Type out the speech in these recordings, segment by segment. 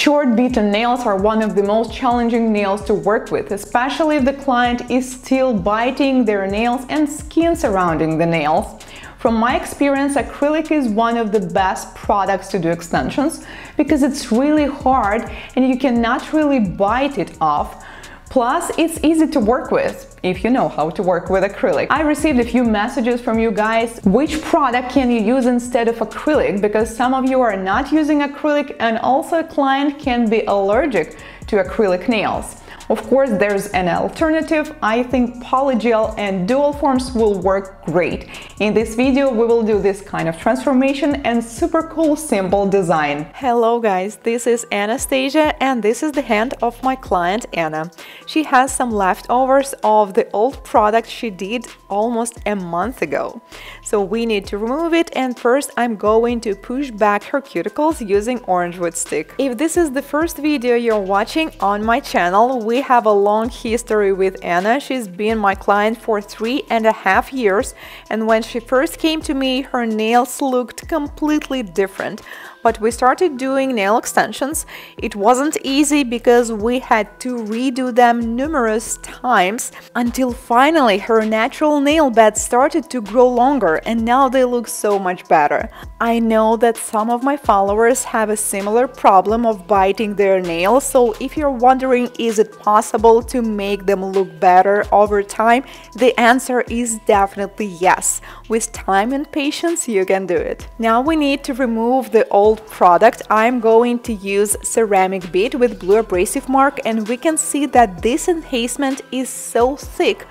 Short Bitten nails are one of the most challenging nails to work with, especially if the client is still biting their nails and skin surrounding the nails. From my experience, acrylic is one of the best products to do extensions because it's really hard and you cannot really bite it off. Plus, it's easy to work with if you know how to work with acrylic. I received a few messages from you guys, which product can you use instead of acrylic, because some of you are not using acrylic and also a client can be allergic to acrylic nails. Of course, there's an alternative. I think polygel and dual forms will work great. In this video, we will do this kind of transformation and super cool simple design. Hello guys, this is Anastasia and this is the hand of my client Anna. She has some leftovers of the old product she did almost a month ago. So we need to remove it, and first I'm going to push back her cuticles using orange wood stick. If this is the first video you're watching on my channel, we have a long history with Anna. She's been my client for 3.5 years, and when she first came to me, her nails looked completely different. But we started doing nail extensions. It wasn't easy because we had to redo them numerous times until finally her natural nail beds started to grow longer, and now they look so much better. I know that some of my followers have a similar problem of biting their nails, so if you're wondering is it possible to make them look better over time, the answer is definitely yes. With time and patience, you can do it. Now we need to remove the old product. I'm going to use ceramic bead with blue abrasive mark, and we can see that this enhancement is so thick.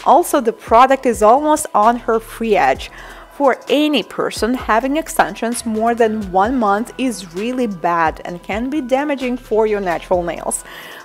Also, the product is almost on her free edge. For any person, having extensions more than 1 month is really bad and can be damaging for your natural nails.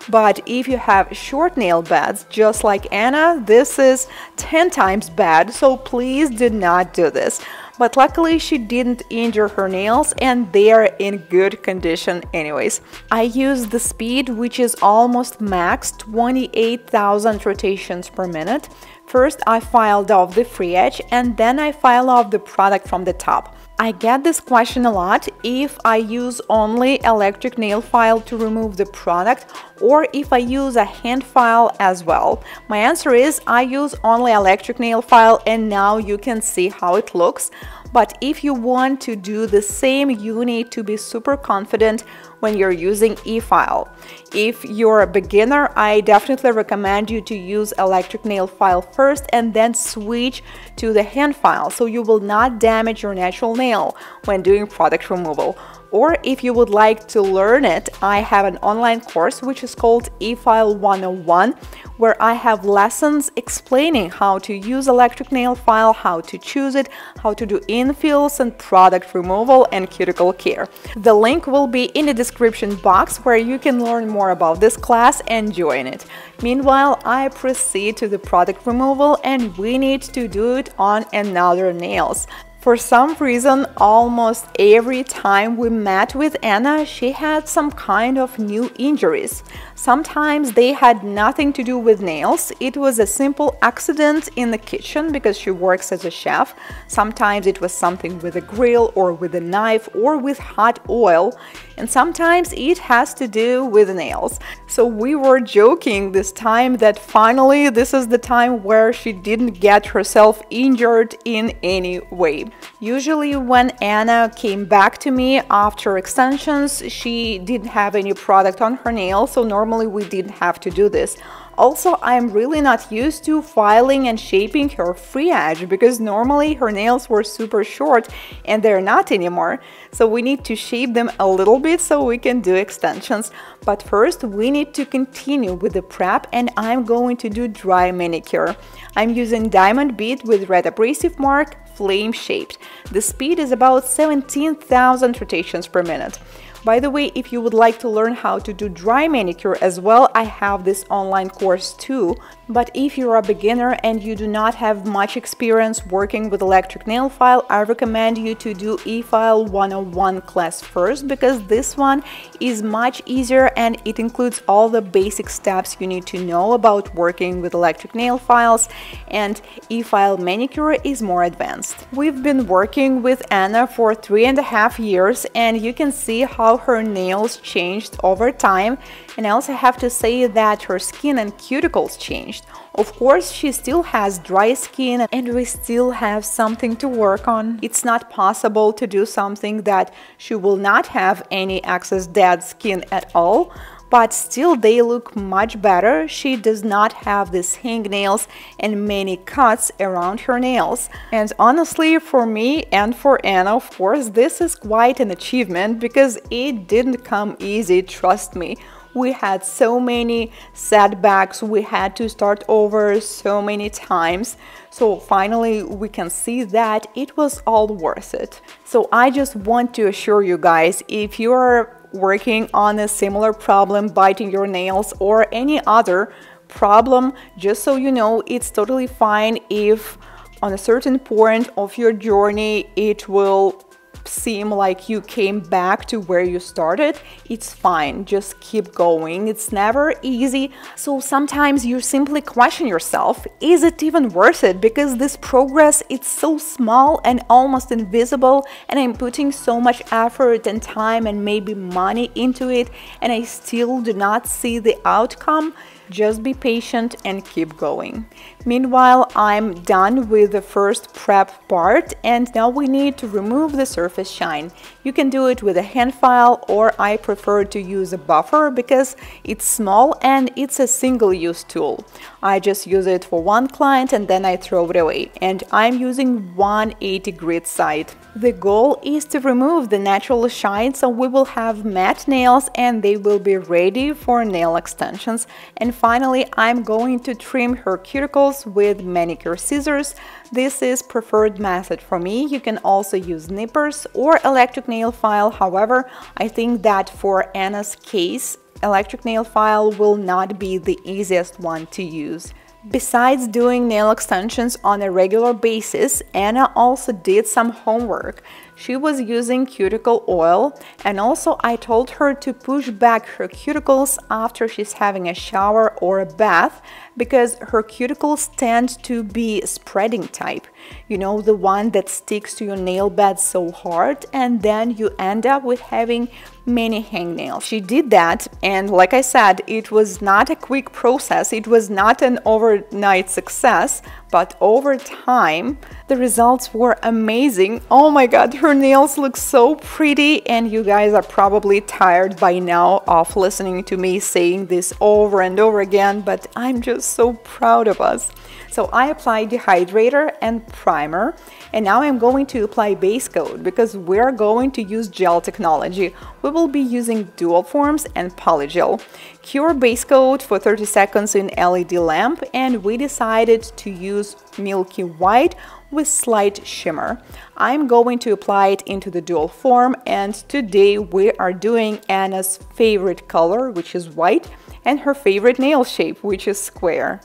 But if you have short nail beds, just like Anna, this is 10 times bad, so please do not do this. But luckily she didn't injure her nails and they are in good condition anyways. I use the speed, which is almost max, 28,000 rotations per minute. First I filed off the free edge and then I file off the product from the top. I get this question a lot, if I use only electric nail file to remove the product or if I use a hand file as well. My answer is I use only electric nail file, and now you can see how it looks. But if you want to do the same, you need to be super confident when you're using e-file. If you're a beginner, I definitely recommend you to use electric nail file first and then switch to the hand file, so you will not damage your natural nail when doing product removal. Or if you would like to learn it, I have an online course which is called e-file 101, where I have lessons explaining how to use electric nail file, how to choose it, how to do infills and product removal and cuticle care. The link will be in the description box where you can learn more about this class and join it. Meanwhile, I proceed to the product removal and we need to do it on another nails. For some reason, almost every time we met with Anna, she had some kind of new injuries. Sometimes they had nothing to do with nails. It was a simple accident in the kitchen because she works as a chef. Sometimes it was something with a grill or with a knife or with hot oil. And sometimes it has to do with nails. So we were joking this time that finally this is the time where she didn't get herself injured in any way. Usually when Anna came back to me after extensions, she didn't have any product on her nail, so normally we didn't have to do this. Also, I'm really not used to filing and shaping her free edge because normally her nails were super short and they're not anymore. So we need to shape them a little bit so we can do extensions. But first we need to continue with the prep, and I'm going to do dry manicure. I'm using diamond bead with red abrasive mark, flame shaped. The speed is about 17,000 rotations per minute. By the way, if you would like to learn how to do dry manicure as well, I have this online course too. But if you're a beginner and you do not have much experience working with electric nail file, I recommend you to do e-file 101 class first, because this one is much easier and it includes all the basic steps you need to know about working with electric nail files, and e-file manicure is more advanced. We've been working with Anna for 3.5 years and you can see how how her nails changed over time, and I also have to say that her skin and cuticles changed. Of course, she still has dry skin and we still have something to work on. It's not possible to do something that she will not have any excess dead skin at all, but still they look much better. She does not have these hangnails and many cuts around her nails. And honestly, for me and for Anna, of course, this is quite an achievement because it didn't come easy, trust me. We had so many setbacks, we had to start over so many times. So finally we can see that it was all worth it. So I just want to assure you guys, if you are working on a similar problem, biting your nails or any other problem, just so you know, it's totally fine if on a certain point of your journey it will seem like you came back to where you started. It's fine, just keep going. It's never easy, so sometimes you simply question yourself, is it even worth it? Because this progress, it's so small and almost invisible, and I'm putting so much effort and time and maybe money into it, and I still do not see the outcome. Just be patient and keep going. Meanwhile, I'm done with the first prep part, and now we need to remove the surface shine. You can do it with a hand file, or I prefer to use a buffer because it's small and it's a single-use tool. I just use it for one client and then I throw it away, and I'm using 180 grit side. The goal is to remove the natural shine, so we will have matte nails and they will be ready for nail extensions. And finally, I'm going to trim her cuticles with manicure scissors. This is preferred method for me. You can also use nippers or electric nail file. However, I think that for Anna's case, electric nail file will not be the easiest one to use. Besides doing nail extensions on a regular basis, Anna also did some homework. She was using cuticle oil, and also I told her to push back her cuticles after she's having a shower or a bath, because her cuticles tend to be spreading type. You know, the one that sticks to your nail bed so hard, and then you end up with having many hangnails. She did that, and like I said, it was not a quick process, it was not an overnight success, but over time the results were amazing. Oh my god, her nails look so pretty, and you guys are probably tired by now of listening to me saying this over and over again, but I'm just so proud of us. So I applied the hydrator and primer, and now I'm going to apply base coat because we're going to use gel technology. We will be using dual forms and polygel. Cure base coat for 30 seconds in LED lamp, and we decided to use milky white with slight shimmer. I'm going to apply it into the dual form, and today we are doing Anna's favorite color, which is white, and her favorite nail shape, which is square.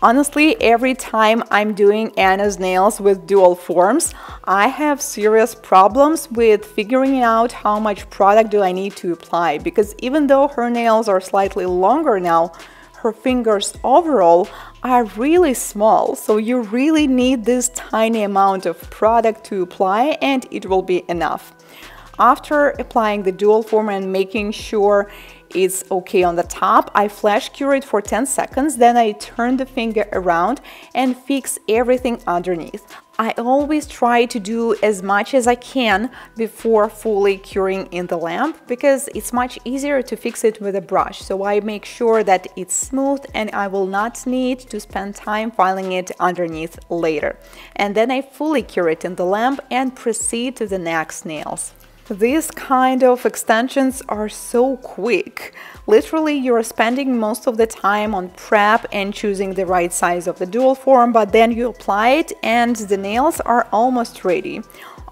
Honestly, every time I'm doing Anna's nails with dual forms, I have serious problems with figuring out how much product do I need to apply, because even though her nails are slightly longer now, her fingers overall are really small, so you really need this tiny amount of product to apply and it will be enough. After applying the dual form and making sure it's okay on the top, I flash cure it for 10 seconds, then I turn the finger around and fix everything underneath. I always try to do as much as I can before fully curing in the lamp, because it's much easier to fix it with a brush, so I make sure that it's smooth and I will not need to spend time filing it underneath later. And then I fully cure it in the lamp and proceed to the next nails. These kind of extensions are so quick. Literally, you're spending most of the time on prep and choosing the right size of the dual form, but then you apply it and the nails are almost ready.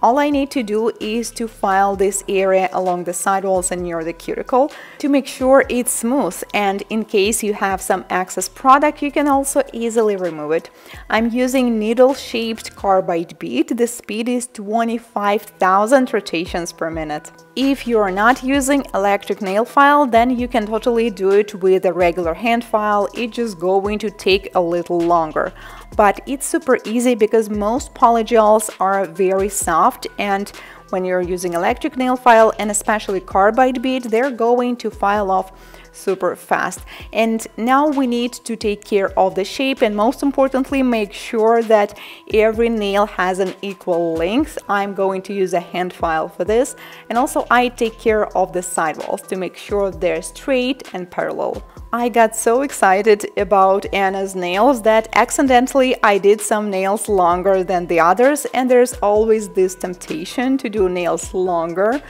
All I need to do is to file this area along the sidewalls and near the cuticle to make sure it's smooth, and in case you have some excess product, you can also easily remove it. I'm using needle-shaped carbide bead. The speed is 25,000 rotations per minute. If you are not using electric nail file, then you can totally do it with a regular hand file. It's just going to take a little longer. But it's super easy because most polygels are very soft, and when you're using electric nail file and especially carbide bit, they're going to file off super fast. And now we need to take care of the shape, and most importantly make sure that every nail has an equal length. I'm going to use a hand file for this, and also I take care of the sidewalls to make sure they're straight and parallel. I got so excited about Anna's nails that accidentally I did some nails longer than the others, and there's always this temptation to do nails longer.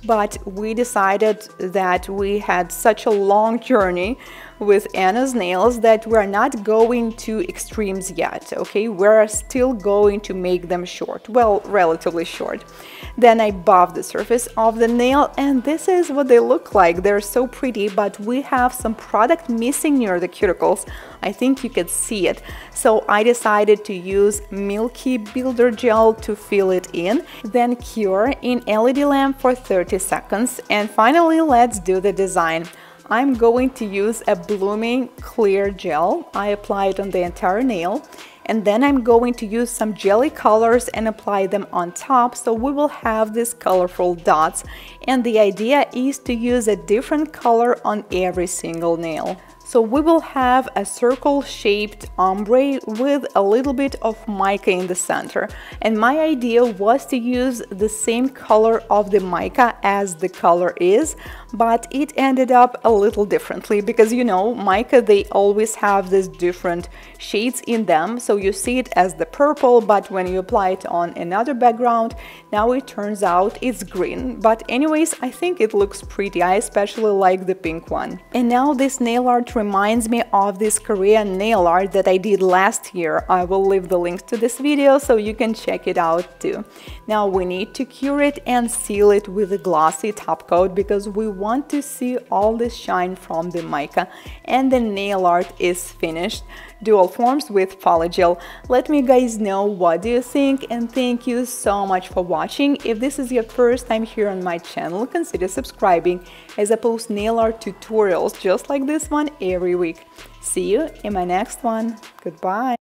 But we decided that we had such a long journey with Anna's nails that we're not going to extremes yet, okay? We're still going to make them short, well, relatively short. Then I buffed the surface of the nail, and this is what they look like. They're so pretty, but we have some product missing near the cuticles. I think you can see it. So I decided to use Milky Builder Gel to fill it in, then cure in LED lamp for 30 seconds, and finally let's do the design. I'm going to use a blooming clear gel. I apply it on the entire nail, and then I'm going to use some jelly colors and apply them on top, so we will have these colorful dots, and the idea is to use a different color on every single nail. So we will have a circle-shaped ombre with a little bit of mica in the center. And my idea was to use the same color of the mica as the color is, but it ended up a little differently because, you know, mica, they always have these different shades in them. So you see it as the purple, but when you apply it on another background, now it turns out it's green. But anyways, I think it looks pretty. I especially like the pink one. And now this nail art reminds me of this Korean nail art that I did last year. I will leave the link to this video so you can check it out too. Now we need to cure it and seal it with a glossy top coat because we want to see all the shine from the mica, and the nail art is finished. Dual forms with polygel. Let me guys know what do you think, and thank you so much for watching. If this is your first time here on my channel, consider subscribing as I post nail art tutorials just like this one every week. See you in my next one. Goodbye.